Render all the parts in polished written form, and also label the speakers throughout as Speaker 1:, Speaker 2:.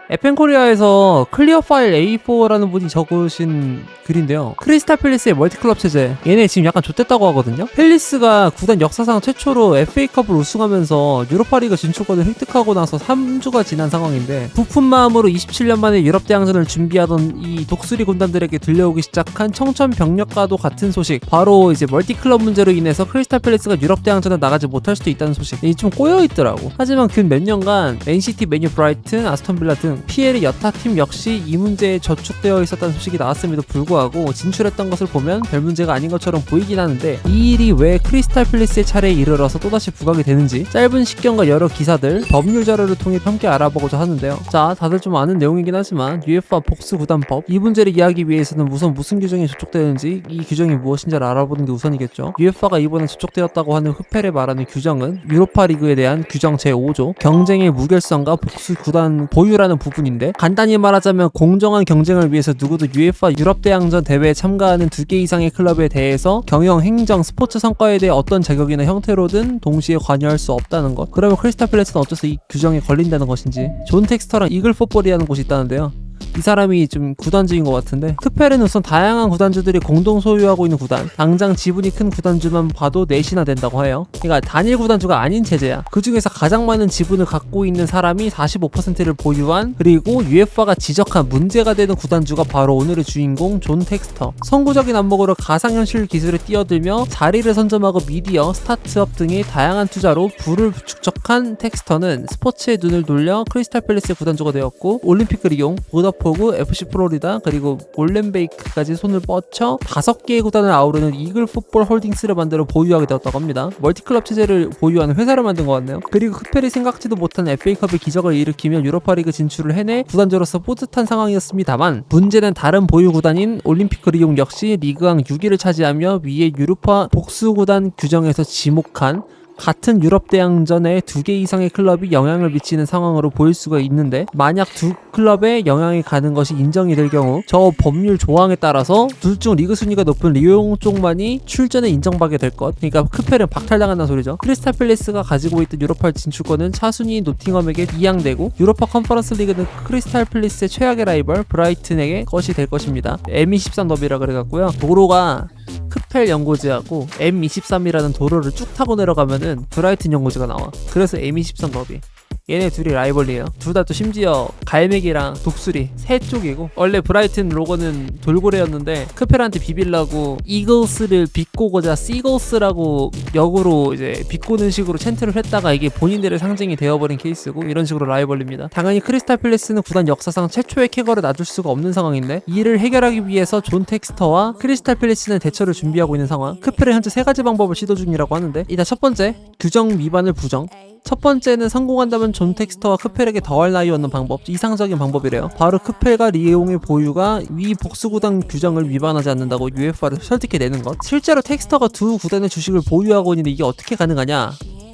Speaker 1: 에펜코리아에서 클리어 파일 A4라는 분이 적으신 글인데요. 크리스탈 팰리스의 멀티클럽 체제, 얘네 지금 약간 좆됐다고 하거든요. 팰리스가 구단 역사상 최초로 FA컵을 우승하면서 유로파리그 진출권을 획득하고 나서 3주가 지난 상황인데, 부푼 마음으로 27년 만에 유럽 대항전을 준비하던 이 독수리 군단들에게 들려오기 시작한 청천벽력과도 같은 소식, 바로 이제 멀티클럽 문제로 인해서 크리스탈 팰리스가 유럽 대항전에 나가지 못할 수도 있다는 소식. 이게 좀 꼬여있더라고. 하지만 그 몇 년간 맨시티, 맨유, 브라이튼, 아스톤빌라 등 PL의 여타 팀 역시 이 문제에 저축되어 있었다는 소식이 나왔음에도 불구하고 진출했던 것을 보면 별 문제가 아닌 것처럼 보이긴 하는데, 이 일이 왜 크리스탈 팰리스의 차례에 이르러서 또다시 부각이 되는지 짧은 식견과 여러 기사들, 법률 자료를 통해 함께 알아보고자 하는데요. 자, 다들 좀 아는 내용이긴 하지만 UEFA 복수 구단법, 이 문제를 이해하기 위해서는 우선 무슨 규정이 저촉되는지, 이 규정이 무엇인지를 알아보는 게 우선이겠죠. UEFA가 이번에 저촉되었다고 하는 흡펠에 말하는 규정은 유로파 리그에 대한 규정 제5조 경쟁의 무결성과 복수 구단 보유라는 부분인데, 간단히 말하자면 공정한 경쟁을 위해서 누구도 UEFA 유럽 대항전 대회에 참가하는 2개 이상의 클럽에 대해서 경영, 행정, 스포츠 성과에 대해 어떤 자격이나 형태로든 동시에 관여할 수 없다는 것. 그러면 크리스탈 팰리스는 어째서 이 규정에 걸린다는 것인지. 존 텍스터랑 이글 풋볼이라는 곳이 있다는데요. 이 사람이 좀 구단주인 것 같은데, 크펠은 우선 다양한 구단주들이 공동 소유하고 있는 구단, 당장 지분이 큰 구단주만 봐도 넷이나 된다고 해요. 그러니까 단일 구단주가 아닌 체제야. 그 중에서 가장 많은 지분을 갖고 있는 사람이 45%를 보유한, 그리고 UEFA가 지적한 문제가 되는 구단주가 바로 오늘의 주인공 존 텍스터. 선구적인 안목으로 가상현실 기술에 뛰어들며 자리를 선점하고 미디어, 스타트업 등의 다양한 투자로 부를 축적한 텍스터는 스포츠에 눈을 돌려 크리스탈 팰리스의 구단주가 되었고, 올림픽을 이용 보더포그, FC 플로리다, 그리고 몰렌베이크까지 손을 뻗쳐 5개의 구단을 아우르는 이글 풋볼 홀딩스를 만들어 보유하게 되었다고 합니다. 멀티클럽 체제를 보유하는 회사를 만든 것 같네요. 그리고 흡펠이 생각지도 못한 FA컵의 기적을 일으키며 유로파리그 진출을 해내 구단주로서 뿌듯한 상황이었습니다만, 문제는 다른 보유 구단인 올림픽 리옹 역시 리그왕 6위를 차지하며 위에 유로파 복수구단 규정에서 지목한 같은 유럽 대항전에 2개 이상의 클럽이 영향을 미치는 상황으로 보일 수가 있는데, 만약 두 클럽에 영향이 가는 것이 인정이 될 경우 저 법률 조항에 따라서 둘 중 리그 순위가 높은 리옹 쪽만이 출전에 인정받게 될 것. 그러니까 크펠은 박탈당한다는 소리죠. 크리스탈 팰리스가 가지고 있던 유로파 진출권은 차순위 노팅엄에게 이양되고, 유로파 컨퍼런스 리그는 크리스탈 팰리스의 최악의 라이벌 브라이튼에게 것이 될 것입니다. M23 더비라 그래갖고요. 도로가 크펠 연고지하고 M23이라는 도로를 쭉 타고 내려가면은 브라이튼 연고지가 나와. 그래서 M23 더비. 얘네 둘이 라이벌이에요. 둘 다 또 심지어 갈매기랑 독수리 새 쪽이고, 원래 브라이튼 로고는 돌고래였는데 크펠한테 비빌라고 이글스를 비꼬고자 시글스라고 역으로 이제 비꼬는 식으로 챈트를 했다가 이게 본인들의 상징이 되어버린 케이스고, 이런 식으로 라이벌입니다. 당연히 크리스탈 팰리스는 구단 역사상 최초의 쾌거를 놔둘 수가 없는 상황인데, 이를 해결하기 위해서 존 텍스터와 크리스탈 팰리스는 대처를 준비하고 있는 상황. 크펠은 현재 3가지 방법을 시도 중이라고 하는데, 일단 첫 번째, 규정 위반을 부정. 첫 번째는 성공한다면 존 텍스터와 크펠에게 더할 나위 얻는 방법, 이상적인 방법이래요. 바로 크펠과 리옹의 보유가 위 복수구단 규정을 위반하지 않는다고 UEFA를 설득해내는 것. 실제로 텍스터가 두 구단의 주식을 보유하고 있는데 이게 어떻게 가능하냐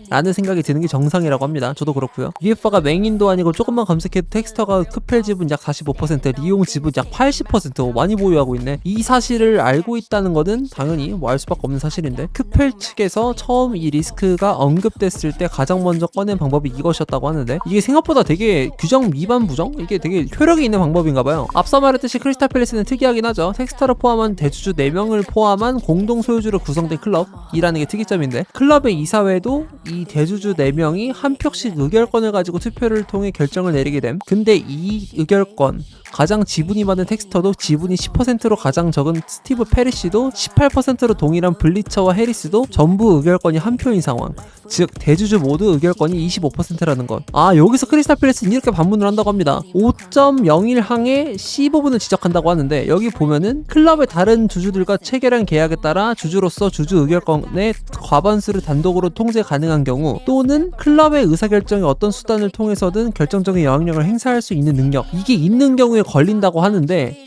Speaker 1: 라는 생각이 드는 게 정상이라고 합니다. 저도 그렇고요. UEFA가 맹인도 아니고 조금만 검색해도 텍스터가 크펠 지분 약 45%, 리옹 지분 약 80% 많이 보유하고 있네. 이 사실을 알고 있다는 것은 당연히 뭐 알 수밖에 없는 사실인데, 크펠 측에서 처음 이 리스크가 언급됐을 때 가장 먼저 꺼낸 방법이 이것이었다고 하는데, 이게 생각보다 되게 규정 위반 부정? 이게 되게 효력이 있는 방법인가봐요. 앞서 말했듯이 크리스탈 팰리스는 특이하긴 하죠. 텍스터를 포함한 대주주 4명을 포함한 공동 소유주로 구성된 클럽이라는 게 특이점인데, 클럽의 이사회도 이 대주주 4명이 한 표씩 의결권을 가지고 투표를 통해 결정을 내리게 됨. 근데 이 의결권, 가장 지분이 많은 텍스터도 지분이 10%로 가장 적은 스티브 페리시도 18%로 동일한 블리처와 해리스도 전부 의결권이 한 표인 상황. 즉 대주주 모두 의결권이 25%라는 것. 아, 여기서 크리스탈 팰리스는 이렇게 반문을 한다고 합니다. 5.01항에 15분을 지적한다고 하는데, 여기 보면은 클럽의 다른 주주들과 체결한 계약에 따라 주주로서 주주 의결권의 과반수를 단독으로 통제 가능한 경우, 또는 클럽의 의사결정이 어떤 수단을 통해서든 결정적인 영향력을 행사할 수 있는 능력, 이게 있는 경우에 걸린다고 하는데,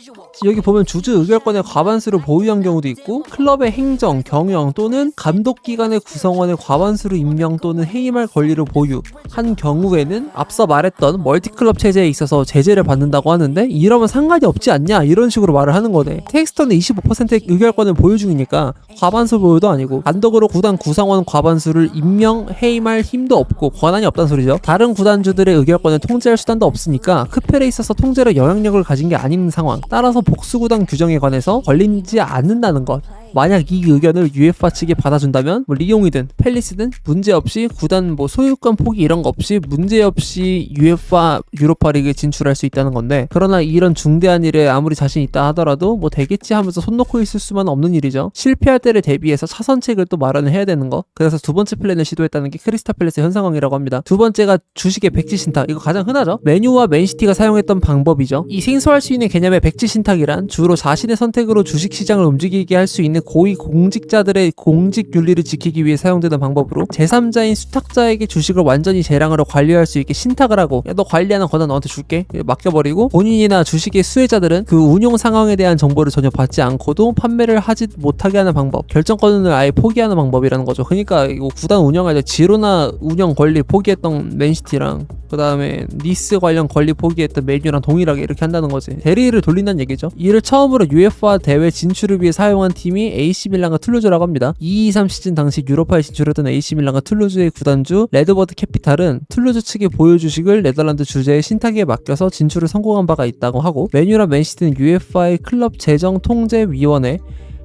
Speaker 1: 여기 보면 주주 의결권의 과반수를 보유한 경우도 있고 클럽의 행정, 경영 또는 감독기관의 구성원의 과반수를 임명 또는 해임할 권리를 보유한 경우에는 앞서 말했던 멀티클럽 체제에 있어서 제재를 받는다고 하는데 이러면 상관이 없지 않냐 이런 식으로 말을 하는 거네. 텍스턴은 25%의 의결권을 보유 중이니까 과반수 보유도 아니고 단독으로 구단 구성원 과반수를 임명, 해임할 힘도 없고 권한이 없다는 소리죠. 다른 구단주들의 의결권을 통제할 수단도 없으니까 크펠에 있어서 통제로 영향력을 가진 게 아닌 상황. 따라서 복수구단 규정에 관해서 걸리지 않는다는 것. 만약 이 의견을 UEFA 측이 받아준다면 리옹이든 팰리스든 문제없이 구단 소유권 포기 이런 거 없이 문제없이 UEFA 유로파리그에 진출할 수 있다는 건데, 그러나 이런 중대한 일에 아무리 자신 있다 하더라도 되겠지 하면서 손 놓고 있을 수만 없는 일이죠. 실패할 때를 대비해서 차선책을 또 마련을 해야 되는 거. 그래서 두 번째 플랜을 시도했다는 게 크리스탈 팰리스의 현 상황이라고 합니다. 두 번째가 주식의 백지 신탁. 이거 가장 흔하죠. 메뉴와 맨시티가 사용했던 방법이죠. 이 생소할 수 있는 개념의 백지 신탁이란 주로 자신의 선택으로 주식 시장을 움직이게 할 수 있는 고위 공직자들의 공직 윤리를 지키기 위해 사용되는 방법으로 제3자인 수탁자에게 주식을 완전히 재량으로 관리할 수 있게 신탁을 하고, 야, 너 관리하는 권한 너한테 줄게 맡겨버리고, 본인이나 주식의 수혜자들은 그 운용 상황에 대한 정보를 전혀 받지 않고도 판매를 하지 못하게 하는 방법, 결정권을 아예 포기하는 방법이라는 거죠. 그러니까 이거 구단 운영할 때 지로나 운영 권리 포기했던 맨시티랑 그 다음에 니스 관련 권리 포기했던 메뉴랑 동일하게 이렇게 한다는 거지. 대리를 돌린다는 얘기죠. 이를 처음으로 UEFA 대회 진출을 위해 사용한 팀이 AC 밀란과 툴루즈라고 합니다. 2-2-3 시즌 당시 유로파에 진출했던 AC 밀란과 툴루즈의 구단주 레드버드 캐피탈은 툴루즈 측의 보유 주식을 네덜란드 주재의 신탁에 맡겨서 진출을 성공한 바가 있다고 하고, 메뉴랑 맨시티는 UEFA의 클럽 재정 통제 위원회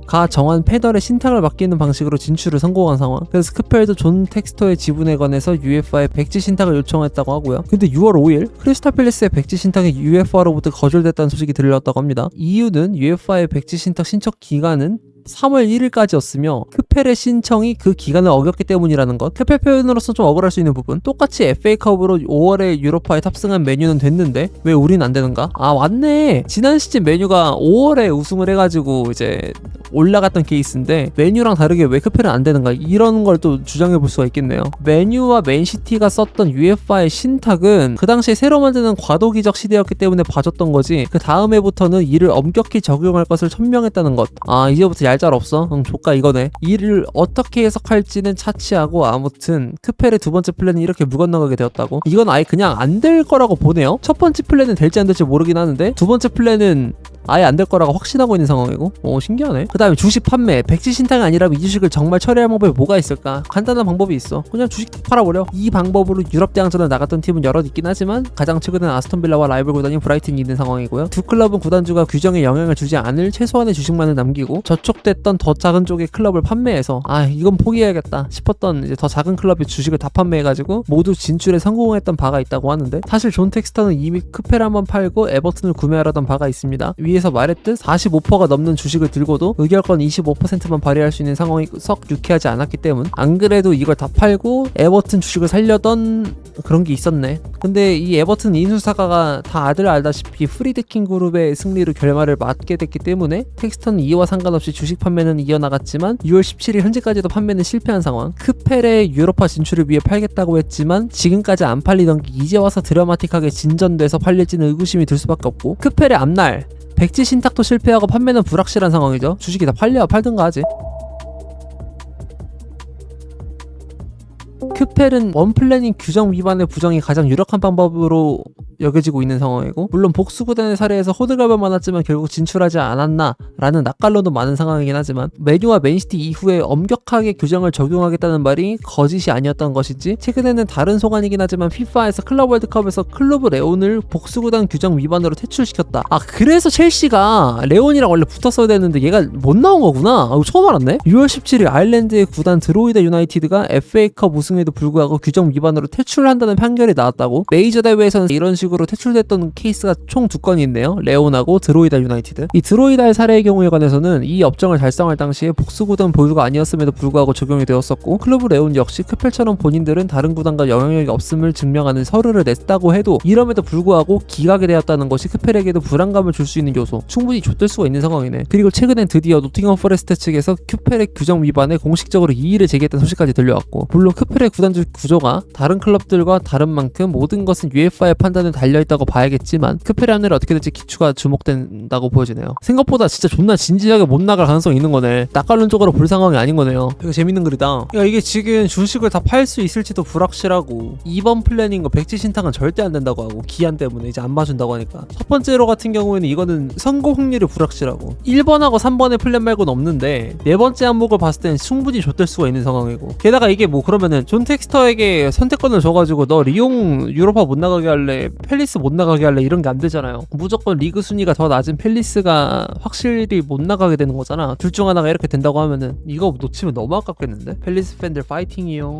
Speaker 1: 가 정한 패널의 신탁을 맡기는 방식으로 진출을 성공한 상황. 그래서 크펠도 존 텍스터의 지분에 관해서 UEFA의 백지 신탁을 요청했다고 하고요. 근데 6월 5일 크리스탈 팰리스의 백지 신탁이 UEFA로부터 거절됐다는 소식이 들렸다고 합니다. 이유는 UEFA의 백지 신탁 신청 기간은 3월 1일까지였으며 크펠의 신청이 그 기간을 어겼기 때문이라는 것. 크펠 표현으로서 좀 억울할 수 있는 부분. 똑같이 FA컵으로 5월에 유로파에 탑승한 메뉴는 됐는데 왜 우린 안 되는가? 아, 맞네. 지난 시즌 메뉴가 5월에 우승을 해가지고 이제 올라갔던 케이스인데 메뉴랑 다르게 왜 크펠은 안 되는가? 이런 걸 또 주장해 볼 수가 있겠네요. 메뉴와 맨시티가 썼던 UEFA의 신탁은 그 당시에 새로 만드는 과도기적 시대였기 때문에 봐줬던 거지, 그 다음 해부터는 이를 엄격히 적용할 것을 천명했다는 것. 아, 이제부터 얄짤 없어? 조까 이거네. 이를 어떻게 해석할지는 차치하고, 아무튼 크펠의 두 번째 플랜은 이렇게 물 건너가게 되었다고. 이건 아예 그냥 안 될 거라고 보네요. 첫 번째 플랜은 될지 안 될지 모르긴 하는데 두 번째 플랜은 아예 안 될 거라고 확신하고 있는 상황이고, 신기하네. 그 다음에 주식 판매. 백지 신탁이 아니라면 이 주식을 정말 처리할 방법이 뭐가 있을까? 간단한 방법이 있어. 그냥 주식 다 팔아버려. 이 방법으로 유럽 대항전을 나갔던 팀은 여럿 있긴 하지만 가장 최근에는 아스톤빌라와 라이벌 구단인 브라이튼이 있는 상황이고요. 두 클럽은 구단주가 규정에 영향을 주지 않을 최소한의 주식만을 남기고 저촉됐던 더 작은 쪽의 클럽을 판매해서 이건 포기해야겠다 싶었던 이제 더 작은 클럽의 주식을 다 판매해가지고 모두 진출에 성공했던 바가 있다고 하는데, 사실 존 텍스터는 이미 크펠 한번 팔고 에버튼을 구매하려던 바가 있습니다. 위에서 말했듯 45%가 넘는 주식을 들고도 의결권 25%만 발휘할 수 있는 상황이 썩 유쾌하지 않았기 때문, 안 그래도 이걸 다 팔고 에버튼 주식을 살려던 그런 게 있었네. 근데 이 에버튼 인수사가가 다 아들 알다시피 프리드킹 그룹의 승리로 결말을 맞게 됐기 때문에 텍스턴은 이와 상관없이 주식 판매는 이어나갔지만 6월 17일 현재까지도 판매는 실패한 상황. 크펠의 유로파 진출을 위해 팔겠다고 했지만 지금까지 안 팔리던 게 이제 와서 드라마틱하게 진전돼서 팔릴지는 의구심이 들 수밖에 없고, 크펠의 앞날 백지 신탁도 실패하고 판매는 불확실한 상황이죠. 주식이 다 팔든가 하지. 크펠은 원플래닝 규정 위반의 부정이 가장 유력한 방법으로 여겨지고 있는 상황이고, 물론 복수구단의 사례에서 호들갑은 많았지만 결국 진출하지 않았나 라는 낯갈로도 많은 상황이긴 하지만, 메뉴와 맨시티 이후에 엄격하게 규정을 적용하겠다는 말이 거짓이 아니었던 것인지, 최근에는 다른 소관이긴 하지만 피파에서 클럽 월드컵에서 클로브 레온을 복수구단 규정 위반으로 퇴출시켰다. 그래서 첼시가 레온이랑 원래 붙었어야 되는데 얘가 못 나온 거구나. 처음 알았네. 6월 17일 아일랜드의 구단 드로이드 유나이티드가 FA컵 우승에도 불구하고 규정 위반으로 퇴출한다는 판결이 나왔다고. 메이저 대회에서는 이런 식으로 퇴출됐던 케이스가 총 2건이 있네요. 레온하고 드로이다 유나이티드. 이 드로이다의 사례의 경우에 관해서는 이 업적을 달성할 당시에 복수구단 보유가 아니었음에도 불구하고 적용이 되었었고, 클로브 레온 역시 크펠처럼 본인들은 다른 구단과 영향력이 없음을 증명하는 서류를 냈다고 해도 이럼에도 불구하고 기각이 되었다는 것이 크펠에게도 불안감을 줄 수 있는 요소, 충분히 좆될 수가 있는 상황이네. 그리고 최근엔 드디어 노팅엄 포레스트 측에서 크펠의 규정 위반에 공식적으로 이의를 제기했다는 소식까지 들려왔고, 물론 크펠의 구단주 구조가 다른 클럽들과 다른 만큼 모든 것은 UEFA의 판단을 달려있다고 봐야겠지만 크페리아누를 어떻게 될지 기추가 주목된다고 보여지네요. 생각보다 진짜 존나 진지하게 못 나갈 가능성이 있는 거네. 낙관론적으로 볼 상황이 아닌 거네요. 이거 재밌는 글이다. 야, 이게 지금 주식을 다 팔 수 있을지도 불확실하고 2번 플랜인 거 백지 신탁은 절대 안 된다고 하고 기한 때문에 이제 안 봐준다고 하니까 첫 번째로 같은 경우에는 이거는 성공 확률이 불확실하고 1번하고 3번의 플랜 말고는 없는데 네 번째 항목을 봤을 땐 충분히 좆될 수가 있는 상황이고 게다가 이게 뭐 그러면은 존 텍스터에게 선택권을 줘가지고 너 리옹 유로파 못 나가게 할래 펠리스 못 나가게 할래 이런 게 안 되잖아요. 무조건 리그 순위가 더 낮은 펠리스가 확실히 못 나가게 되는 거잖아. 둘 중 하나가 이렇게 된다고 하면은 이거 놓치면 너무 아깝겠는데? 펠리스 팬들 파이팅이요.